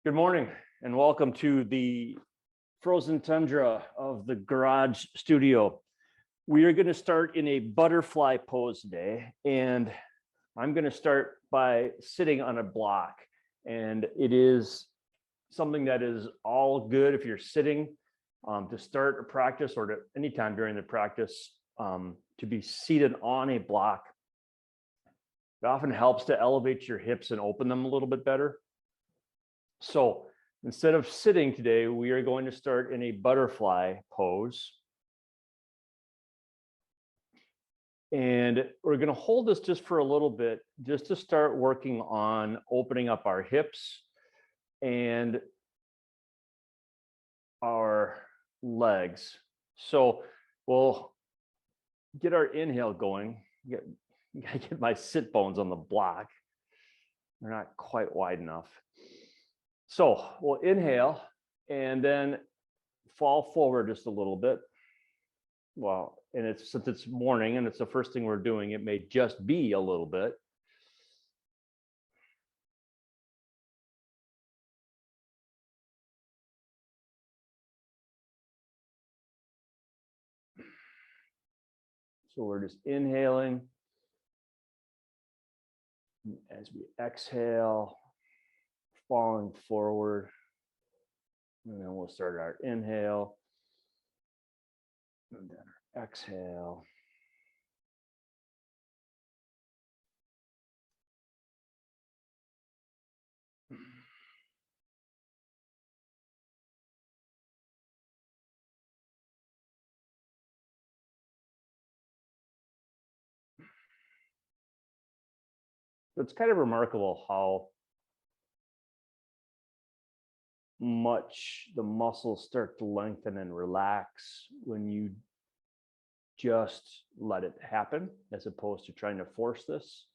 Good morning and welcome to the frozen tundra of the garage studio. We are going to start in a butterfly pose today, and I'm going to start by sitting on a block. And it is something that is all good if you're sitting to start a practice or to anytime during the practice to be seated on a block. It often helps to elevate your hips and open them a little bit better. So instead of sitting today, we are going to start in a butterfly pose. And we're going to hold this just for a little bit, just to start working on opening up our hips and our legs. So we'll get our inhale going. I get my sit bones on the block. They're not quite wide enough. So we'll inhale and then fall forward just a little bit. Well, and since it's morning and it's the first thing we're doing, it may just be a little bit. So we're just inhaling. As we exhale, falling forward, and then we'll start our inhale and then our exhale. It's kind of remarkable how much the muscles start to lengthen and relax when you just let it happen, as opposed to trying to force this.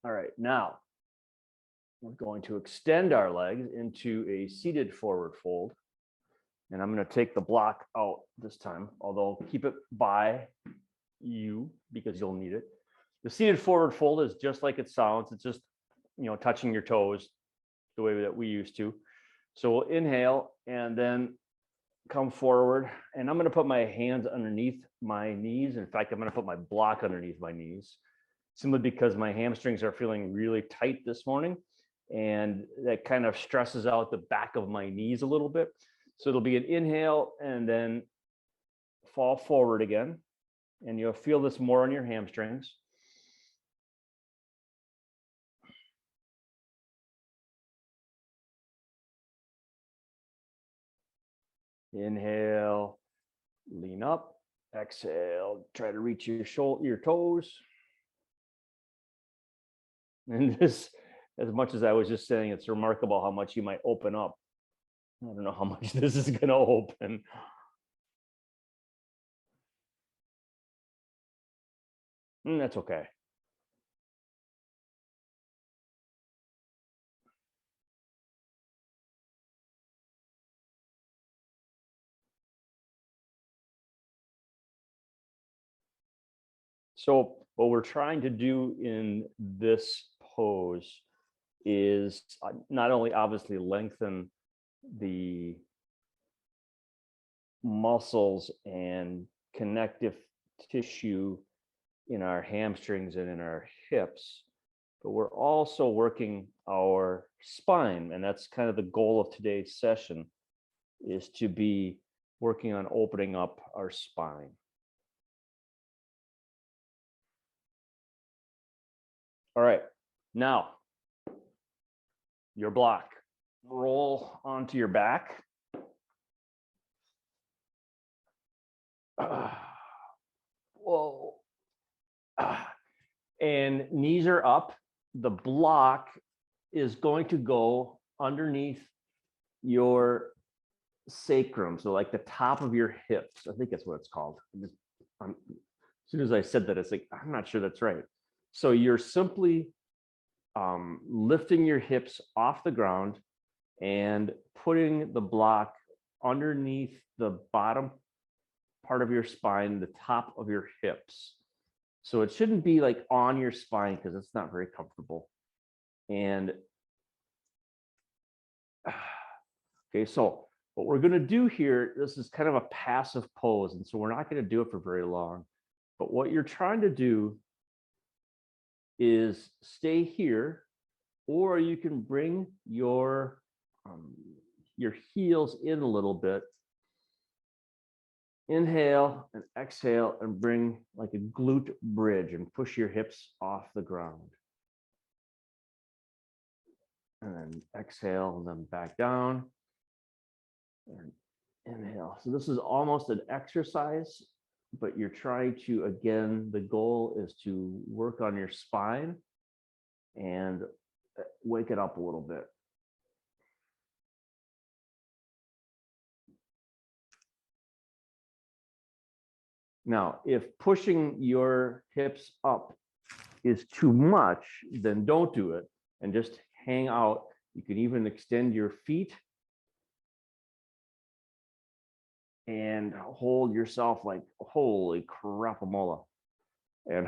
All right, now we're going to extend our legs into a seated forward fold. And I'm going to take the block out this time, although keep it by you because you'll need it. The seated forward fold is just like it sounds. It's just, touching your toes the way that we used to. So we'll inhale and then come forward, and I'm going to put my hands underneath my knees. In fact, I'm going to put my block underneath my knees, simply because my hamstrings are feeling really tight this morning, and that kind of stresses out the back of my knees a little bit. So it'll be an inhale and then fall forward again, and you'll feel this more on your hamstrings. Inhale, lean up. Exhale, try to reach your toes. And this, as much as I was just saying, it's remarkable how much you might open up. I don't know how much this is going to open. And that's okay. So what we're trying to do in this pose is not only obviously lengthen the muscles and connective tissue in our hamstrings and in our hips, but we're also working our spine. And that's kind of the goal of today's session, is to be working on opening up our spine. All right, now your block. Roll onto your back. Whoa. And knees are up. The block is going to go underneath your sacrum, so like the top of your hips. I think that's what it's called. As soon as I said that, it's like, I'm not sure that's right. So you're simply lifting your hips off the ground and putting the block underneath the bottom part of your spine, the top of your hips. So it shouldn't be like on your spine because it's not very comfortable. And okay, so what we're going to do here, this is kind of a passive pose. And so we're not going to do it for very long. But what you're trying to do is stay here, or you can bring your heels in a little bit. Inhale and exhale and bring like a glute bridge and push your hips off the ground. And then exhale and then back down. And inhale. So this is almost an exercise, but you're trying to, again, the goal is to work on your spine and wake it up a little bit. Now, if pushing your hips up is too much, then don't do it and just hang out. You can even extend your feet and hold yourself like, holy crapamola. And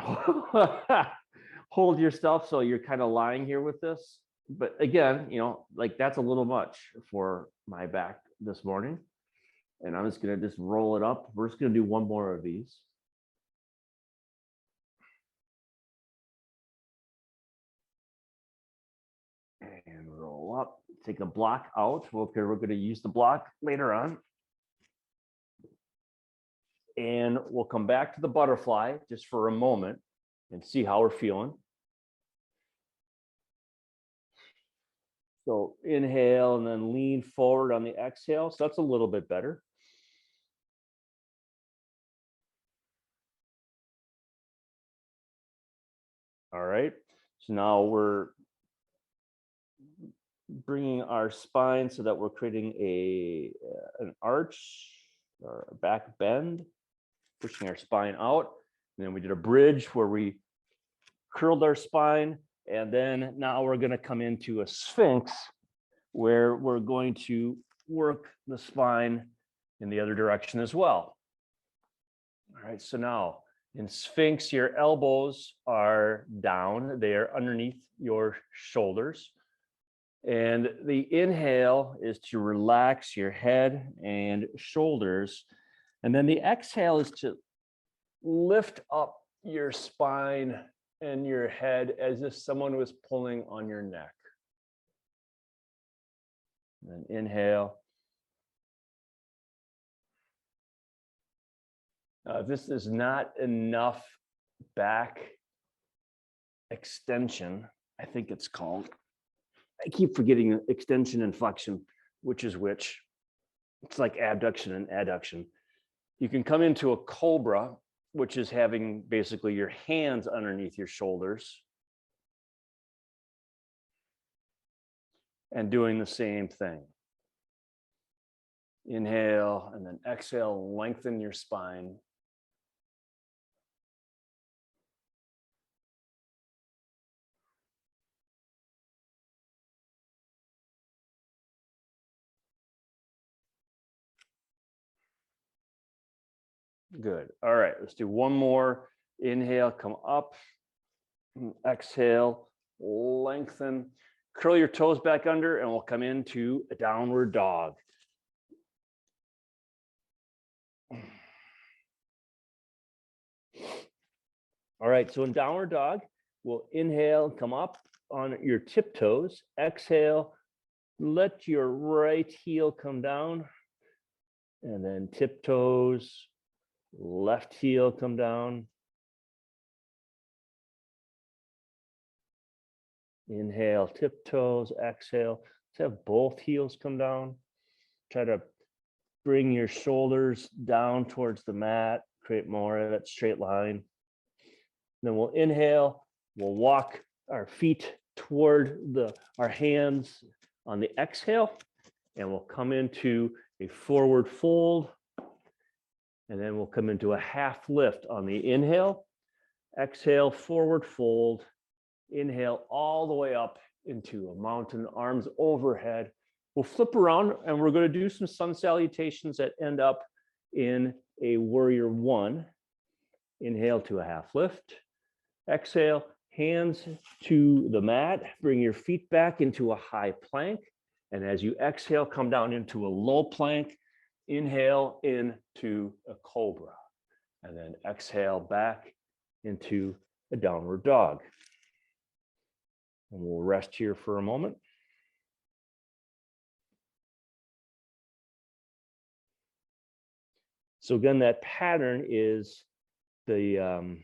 hold yourself so you're kind of lying here with this. But again, you know, like that's a little much for my back this morning. And I'm just going to just roll it up. We're just going to do one more of these. And roll up. Take the block out. Okay, we're going to use the block later on. And we'll come back to the butterfly just for a moment and see how we're feeling. So inhale and then lean forward on the exhale. So that's a little bit better. All right. So now we're bringing our spine so that we're creating an arch or a back bend, pushing our spine out. And then we did a bridge where we curled our spine. And then now we're going to come into a sphinx where we're going to work the spine in the other direction as well. All right, so now in Sphinx, your elbows are down. They are underneath your shoulders. And the inhale is to relax your head and shoulders. And then the exhale is to lift up your spine and your head as if someone was pulling on your neck. And then inhale. This is not enough back extension, I think it's called. I keep forgetting extension and flexion, which is which. It's like abduction and adduction. You can come into a cobra, which is having basically your hands underneath your shoulders and doing the same thing. Inhale and then exhale, lengthen your spine. Good. All right, let's do one more. Inhale, come up. Exhale, lengthen. Curl your toes back under and we'll come into a downward dog. All right, so in downward dog, we'll inhale, come up on your tiptoes. Exhale, let your right heel come down. And then tiptoes, left heel come down. Inhale, tiptoes, exhale. Let's have both heels come down. Try to bring your shoulders down towards the mat, create more of that straight line. Then we'll inhale, we'll walk our feet toward our hands on the exhale, and we'll come into a forward fold. And then we'll come into a half lift on the inhale. Exhale, forward fold. Inhale all the way up into a mountain, arms overhead. We'll flip around and we're going to do some sun salutations that end up in a warrior one. Inhale to a half lift. Exhale, hands to the mat. Bring your feet back into a high plank. And as you exhale, come down into a low plank. Inhale into a cobra. And then exhale back into a downward dog. And we'll rest here for a moment. So again, that pattern is the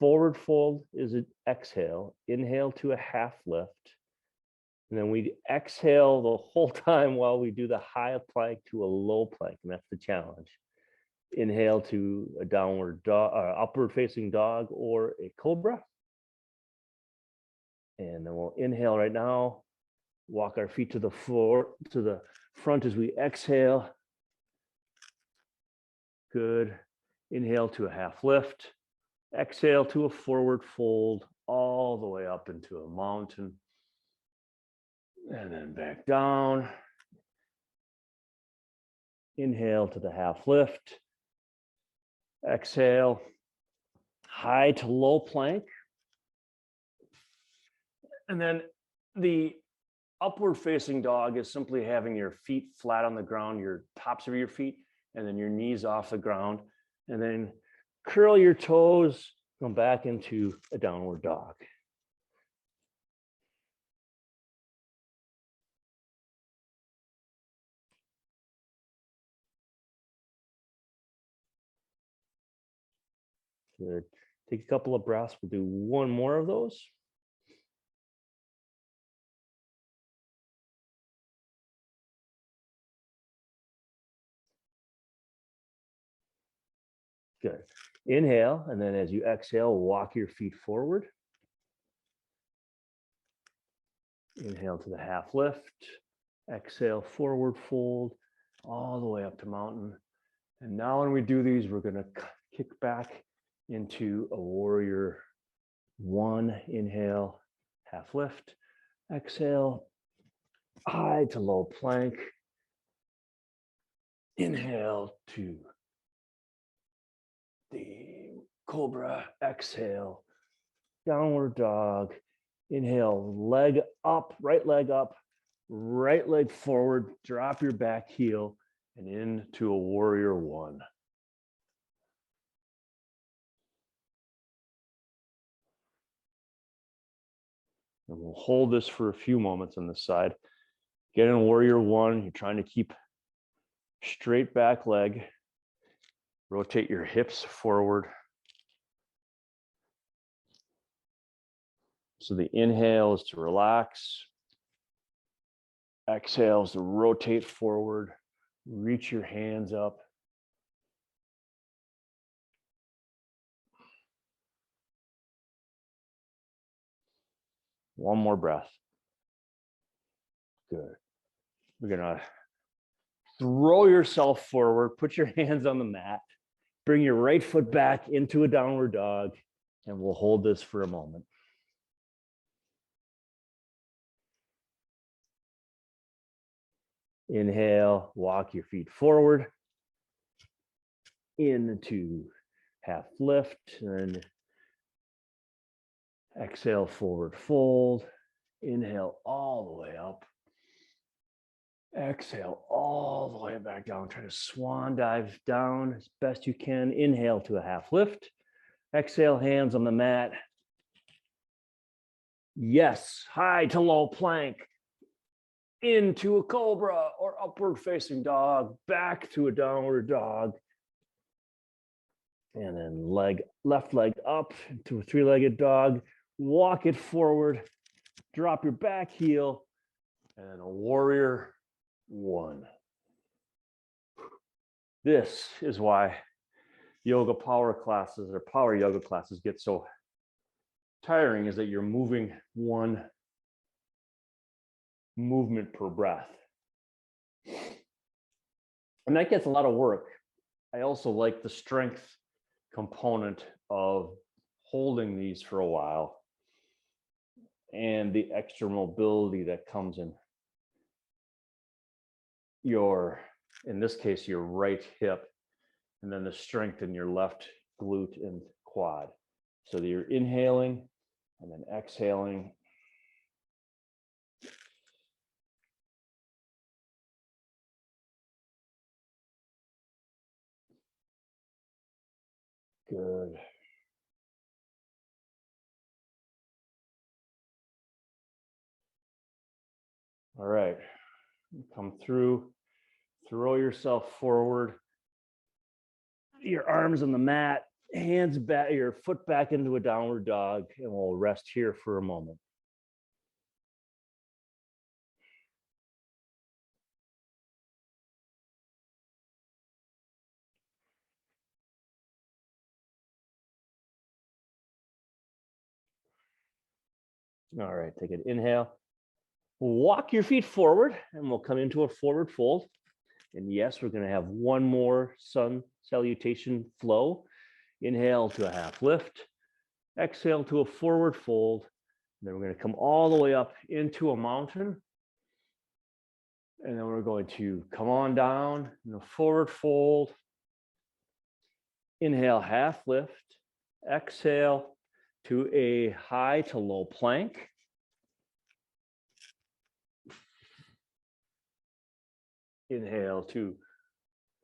forward fold is an exhale, inhale to a half lift. And then we exhale the whole time while we do the high plank to a low plank. And that's the challenge. Inhale to a downward dog, upward facing dog or a cobra. And then we'll inhale right now, walk our feet to the floor, to the front as we exhale. Good. Inhale to a half lift. Exhale to a forward fold all the way up into a mountain. And then back down. Inhale to the half lift. Exhale, high to low plank. And then the upward facing dog is simply having your feet flat on the ground, your tops of your feet, and then your knees off the ground. And then curl your toes, come back into a downward dog. Good. Take a couple of breaths. We'll do one more of those. Good. Inhale, and then as you exhale, walk your feet forward. Inhale to the half lift. Exhale, forward fold, all the way up to mountain. And now when we do these, we're going to kick back into a warrior one. Inhale, half lift. Exhale, high to low plank. Inhale to the cobra. Exhale, downward dog. Inhale, leg up, right leg forward. Drop your back heel and into a warrior one. And we'll hold this for a few moments on this side. Get in warrior one. You're trying to keep straight back leg. Rotate your hips forward. So the inhale is to relax. Exhale is to rotate forward. Reach your hands up. One more breath. Good. We're gonna throw yourself forward, put your hands on the mat, bring your right foot back into a downward dog, and we'll hold this for a moment. Inhale, walk your feet forward into half lift, and exhale, forward fold. Inhale all the way up. Exhale all the way back down. Try to swan dive down as best you can. Inhale to a half lift. Exhale, hands on the mat. Yes, high to low plank. Into a cobra or upward facing dog. Back to a downward dog. And then left leg up into a three-legged dog. Walk it forward. Drop your back heel. And then a warrior one. This is why yoga power classes or power yoga classes get so tiring, is that you're moving one movement per breath. And that gets a lot of work. I also like the strength component of holding these for a while and the extra mobility that comes in in this case, your right hip, and then the strength in your left glute and quad. So that you're inhaling and then exhaling. Good. All right. Come through, throw yourself forward. Your arms on the mat, hands back, your foot back into a downward dog, and we'll rest here for a moment. All right, take an inhale. Walk your feet forward, and we'll come into a forward fold. And yes, we're going to have one more sun salutation flow. Inhale to a half lift. Exhale to a forward fold. And then we're going to come all the way up into a mountain. And then we're going to come on down in a forward fold. Inhale, half lift. Exhale to a high to low plank. Inhale to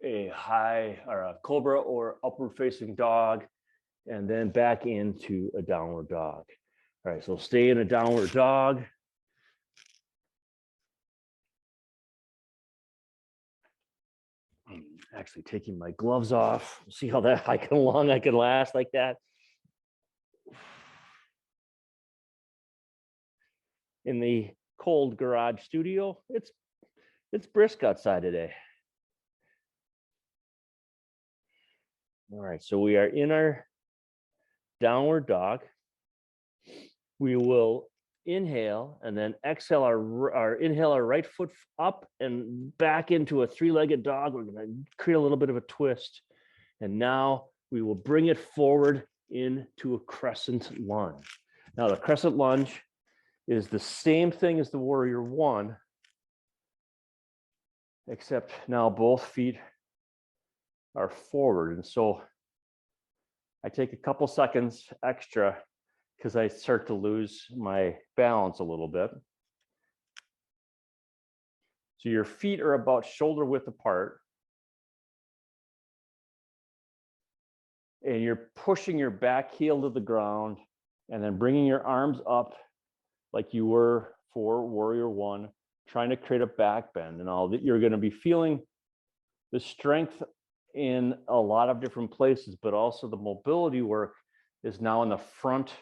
a high or a cobra or upward facing dog, and then back into a downward dog. All right, so stay in a downward dog. I'm actually taking my gloves off. See how long I can last like that. In the cold garage studio, it's brisk outside today. All right, so we are in our downward dog. We will inhale and then exhale inhale our right foot up and back into a three-legged dog. We're going to create a little bit of a twist. And now we will bring it forward into a crescent lunge. Now the crescent lunge is the same thing as the warrior one, except now both feet are forward. And so I take a couple seconds extra because I start to lose my balance a little bit. So your feet are about shoulder width apart. And you're pushing your back heel to the ground and then bringing your arms up like you were for warrior one, trying to create a back bend. And all that, you're going to be feeling the strength in a lot of different places, but also the mobility work is now in the front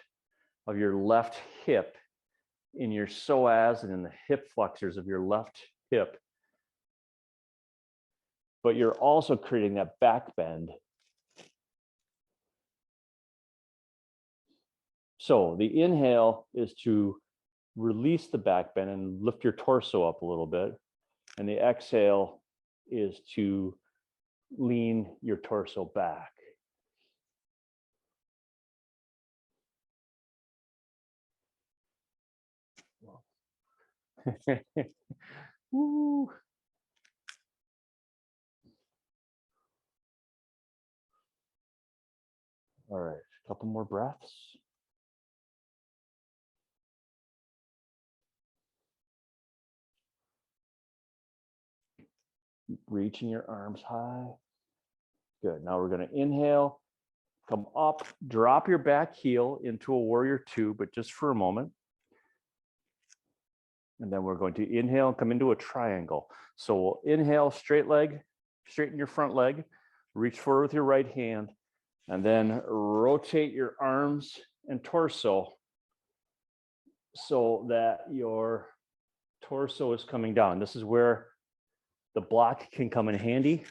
of your left hip, in your psoas and in the hip flexors of your left hip. But you're also creating that back bend. So the inhale is to release the back bend and lift your torso up a little bit. And the exhale is to lean your torso back. Woo. All right, a couple more breaths. Keep reaching your arms high. Good. Now we're going to inhale, come up, drop your back heel into a warrior two, but just for a moment. And then we're going to inhale and come into a triangle. So we'll inhale, straight leg, straighten your front leg, reach forward with your right hand, and then rotate your arms and torso so that your torso is coming down. This is where the block can come in handy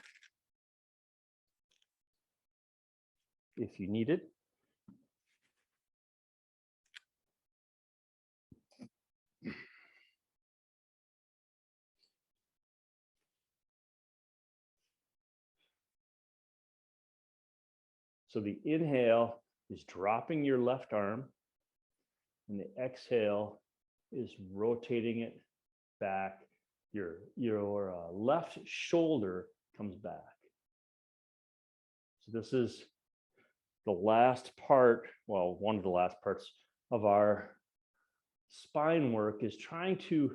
if you need it. So the inhale is dropping your left arm, and the exhale is rotating it back. Your left shoulder comes back. So this is the last part, well, one of the last parts of our spine work is trying to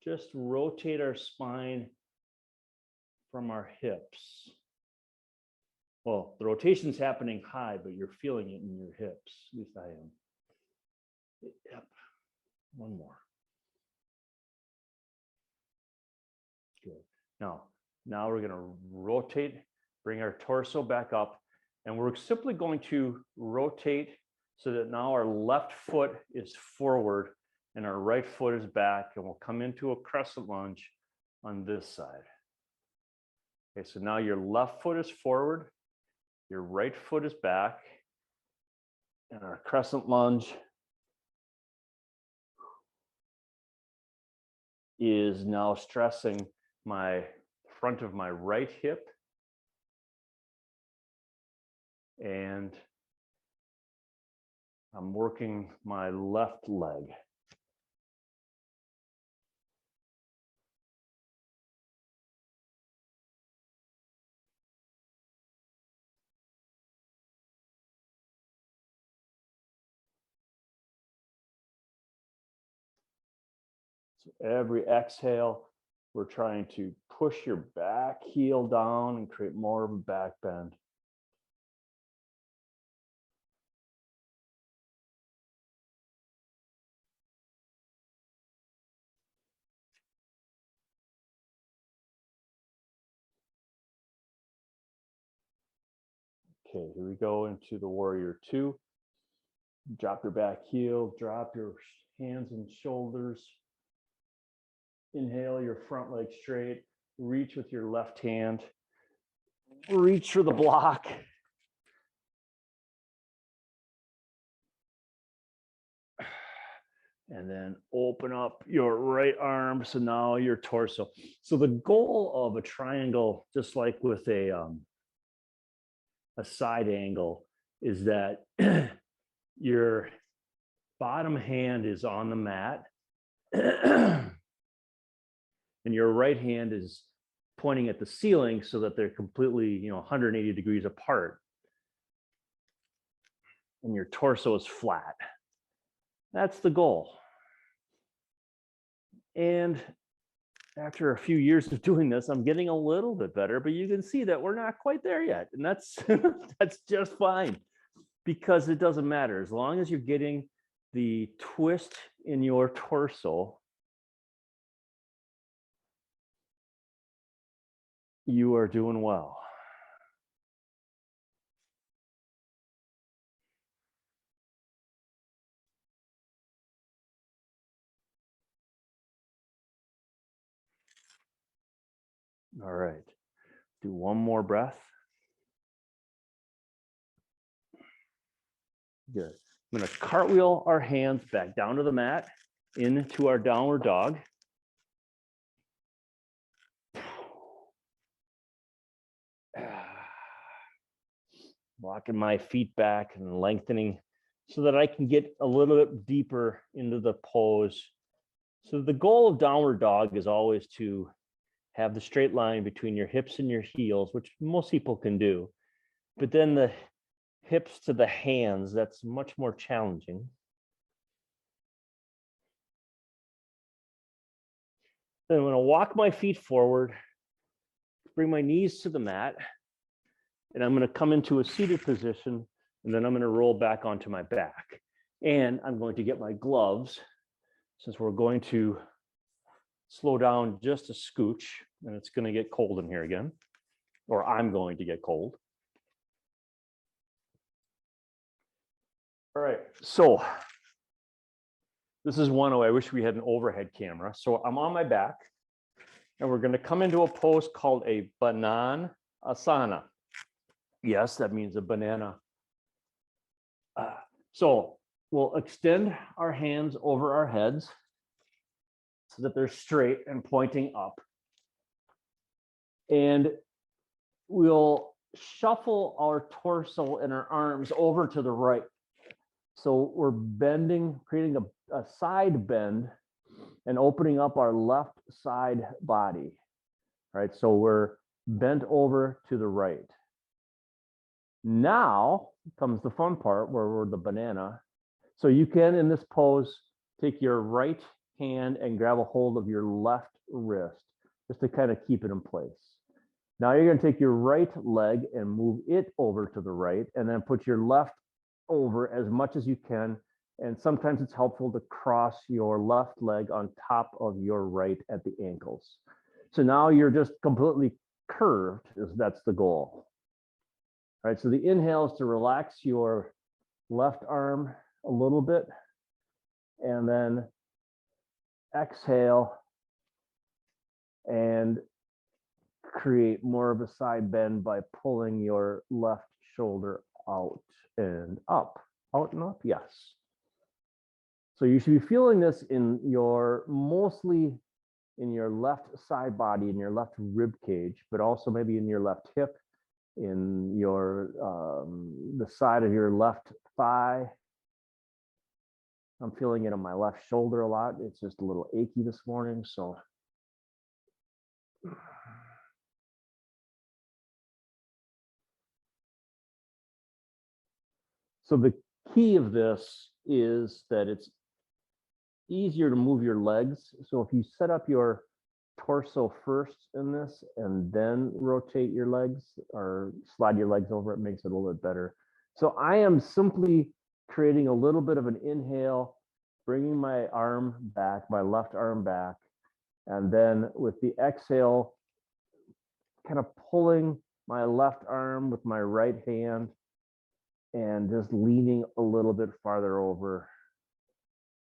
just rotate our spine from our hips. Well, the rotation's happening high, but you're feeling it in your hips. At least I am. Yep. One more. Good. Now we're going to rotate, bring our torso back up, and we're simply going to rotate so that now our left foot is forward and our right foot is back, and we'll come into a crescent lunge on this side. Okay, so now your left foot is forward, your right foot is back, and our crescent lunge is now stressing my front of my right hip and I'm working my left leg. So every exhale, we're trying to push your back heel down and create more of a back bend. Okay, here we go into the warrior two. Drop your back heel, drop your hands and shoulders. Inhale your front leg straight, reach with your left hand, reach for the block. And then open up your right arm. So now your torso. So the goal of a triangle, just like with a side angle, is that your bottom hand is on the mat and your right hand is pointing at the ceiling so that they're completely, 180 degrees apart. And your torso is flat. That's the goal. And after a few years of doing this, I'm getting a little bit better, but you can see that we're not quite there yet. And that's that's just fine, because it doesn't matter. As long as you're getting the twist in your torso, you are doing well. All right, do one more breath. Good. I'm going to cartwheel our hands back down to the mat into our downward dog. Walking my feet back and lengthening so that I can get a little bit deeper into the pose. So the goal of downward dog is always to have the straight line between your hips and your heels, which most people can do. But then the hips to the hands, that's much more challenging. Then I'm going to walk my feet forward, bring my knees to the mat, and I'm going to come into a seated position, and then I'm going to roll back onto my back. And I'm going to get my gloves, since we're going to slow down just a scooch, and it's going to get cold in here again, or I'm going to get cold. All right, so this is one way. I wish we had an overhead camera. So I'm on my back, and we're going to come into a pose called a bananasana. Yes, that means a banana. So we'll extend our hands over our heads so that they're straight and pointing up. And we'll shuffle our torso and our arms over to the right. So we're bending, creating a side bend and opening up our left side body. All right, so we're bent over to the right. Now comes the fun part where we're the banana. So you can, in this pose, take your right hand and grab a hold of your left wrist just to kind of keep it in place. Now you're going to take your right leg and move it over to the right, and then put your left over as much as you can. And sometimes it's helpful to cross your left leg on top of your right at the ankles. So now you're just completely curved, that's the goal. All right, so the inhale is to relax your left arm a little bit, and then exhale and create more of a side bend by pulling your left shoulder out and up, yes. So you should be feeling this in your, mostly in your left side body, in your left rib cage, but also maybe in your left hip, in your the side of your left thigh. I'm feeling it on my left shoulder a lot. It's just a little achy this morning, so. So the key of this is that it's easier to move your legs. So if you set up your torso first in this and then rotate your legs or slide your legs over, it makes it a little bit better. So I am simply creating a little bit of an inhale, bringing my arm back, my left arm back, and then with the exhale, kind of pulling my left arm with my right hand and just leaning a little bit farther over.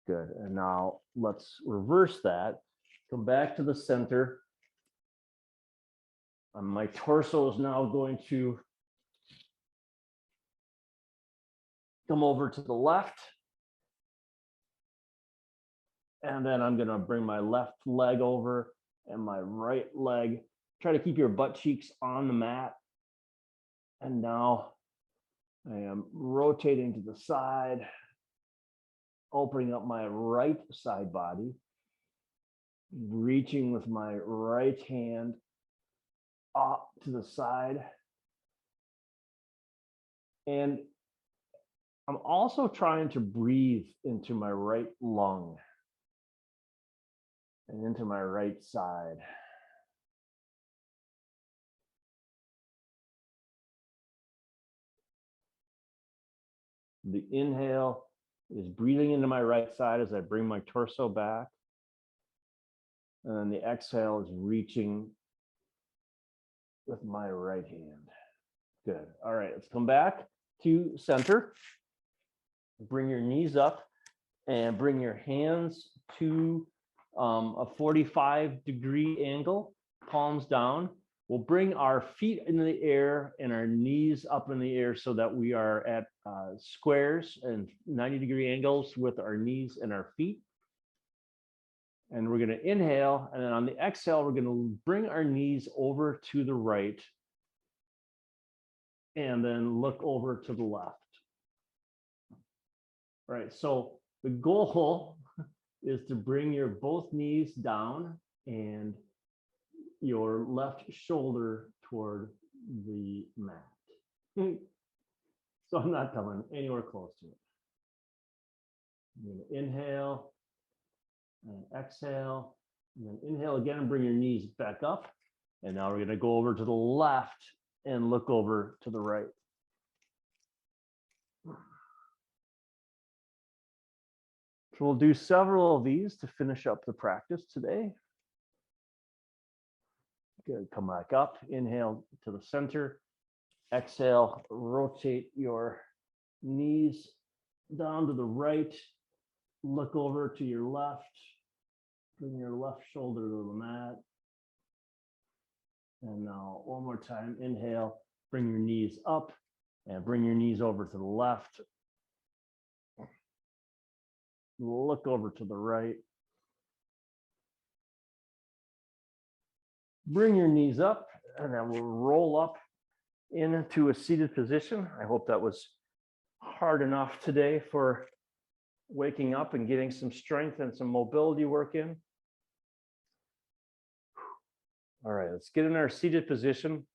Good. And now let's reverse that. Come back to the center. My torso is now going to come over to the left. And then I'm going to bring my left leg over and my right leg. Try to keep your butt cheeks on the mat. And now I am rotating to the side, opening up my right side body, reaching with my right hand up to the side. And I'm also trying to breathe into my right lung and into my right side. The inhale is breathing into my right side as I bring my torso back. And then the exhale is reaching with my right hand. Good. All right, let's come back to center. Bring your knees up and bring your hands to a 45-degree angle, palms down. We'll bring our feet in the air and our knees up in the air so that we are at squares and 90-degree angles with our knees and our feet. And we're going to inhale, and then on the exhale, we're going to bring our knees over to the right and then look over to the left. All right, so the goal is to bring your both knees down and your left shoulder toward the mat. So I'm not coming anywhere close to it. I'm going to inhale and exhale, and then inhale again and bring your knees back up. And now we're going to go over to the left and look over to the right. So we'll do several of these to finish up the practice today. Good, come back up, inhale to the center, exhale, rotate your knees down to the right, look over to your left, bring your left shoulder to the mat. And now one more time, inhale, bring your knees up and bring your knees over to the left. Look over to the right. Bring your knees up, and then we'll roll up into a seated position. I hope that was hard enough today for waking up and getting some strength and some mobility work in. All right, let's get in our seated position.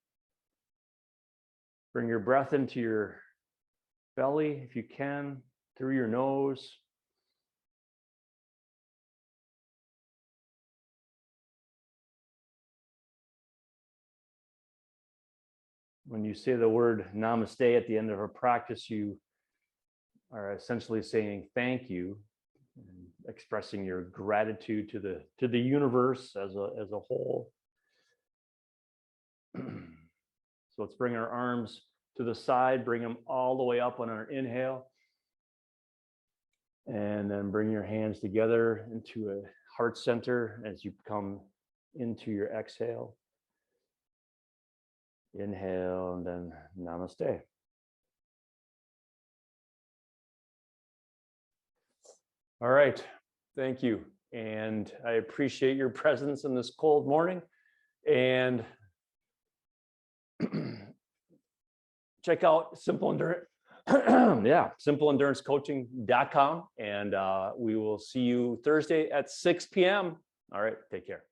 Bring your breath into your belly if you can, through your nose. When you say the word namaste at the end of a practice, you are essentially saying thank you, and expressing your gratitude to the universe as a whole. So let's bring our arms to the side, bring them all the way up on our inhale. And then bring your hands together into a heart center as you come into your exhale. Inhale and then namaste. All right, thank you. And I appreciate your presence in this cold morning. And check out Simple Endurance. Yeah, simpleendurance.coaching.com. And we will see you Thursday at 6 p.m. All right, take care.